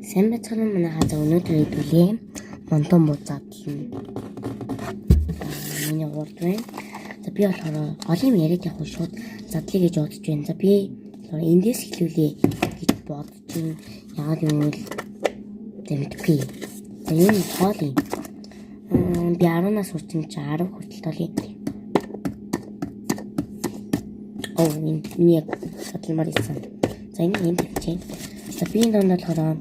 Сайн байцгаана уу манай хазаа өнөөдөр хэдүүлээ. Монтон бузаадлаа. Миний гурд байна. За би болохоор гол юм яриад явах шууд задлыг гэж бодож байна. За би эндээс эхлүүлээ гэж бодож байна. Яагаад юм бол мэдгүй. За энэ тоол юм. Би 10-аас хүртэл 10 хүртэл тоолъя. Миний яг бодломоор ирсэн. За энэ юм хэлчихье. За би энэ донд болохоор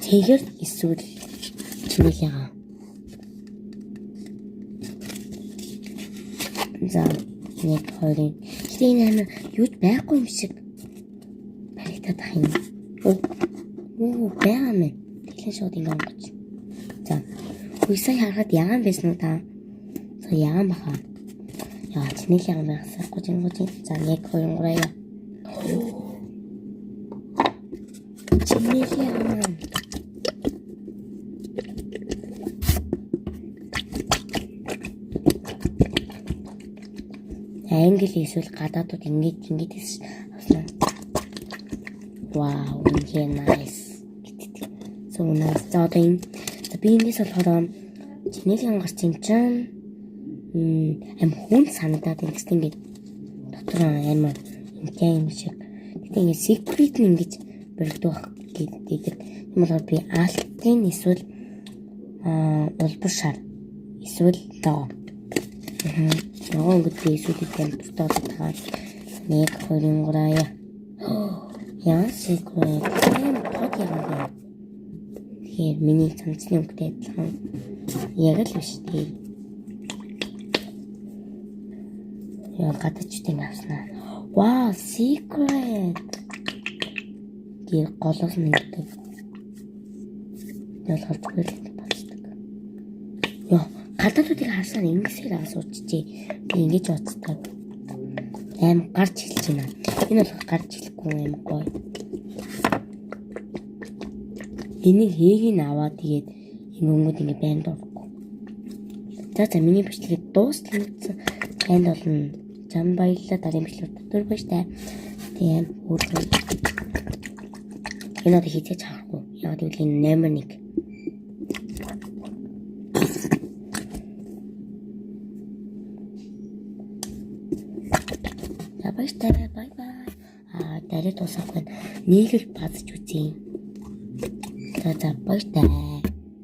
тэгэр эсвэл чинээхээ. За нэг хоёрын. Гэтэ энэ амар юуд байхгүй юм шиг баригдаад байгаа юм. Байгаа мэн. Тэглэн шууд ингэ онгоч. За хүйсээ харахад ягаан байсан уу та? За ягаан баха. Яа чинээхээ ягаан байхсаа гожин. За нэг хоёрын гураа. Чинээхээ ягаан. Англи эсвэл гадаадууд ингэж авсан. Вау, үнэхээр nice. So nice. За одоо энэ би эндээс болохоор чинээлийн гарч юм чинь хүн санагдаад ингэсэн ингээд дотор амар юм шиг. Гэтэ ингээд secret ингэж бэрдэх гэдэг. Юм бол би алтын эсвэл улбар шар эсвэл доо. Нөгөө ингээд эсвэл тийм тусдаа байгаа. Нэг хоёрын гураа. Яа secret. Тод яагаад. Тэгэхээр миний цамцны өнгөтэй адилхан. Яг л биш тий. Яа гадаачтай авснаа. Wow, secret. Гэр голоос нэгдэг. Ялгал зүгээр л болцдог. Яа, гадаадуудыг харсаар ингэсээр асуучжээ. Би ингэж боддог. Аим гарч хэлж байна. Энэ бол гарч хэлэхгүй юм гоё. Энийг хэгийг аваад тэгээд энэ өнгөд ингэ банд орхгүй. За миний бичлэгийг дуустал банд болно. Зам баярлалаа дараагийн бичлэг дотор байж та. Тийм өөрөө. Энэ одоо хийчих чаахгүй. Яг л энэ номер 1. Bye bye. Дараа тусахгүй нийлэл базж үзье. За баярлалаа.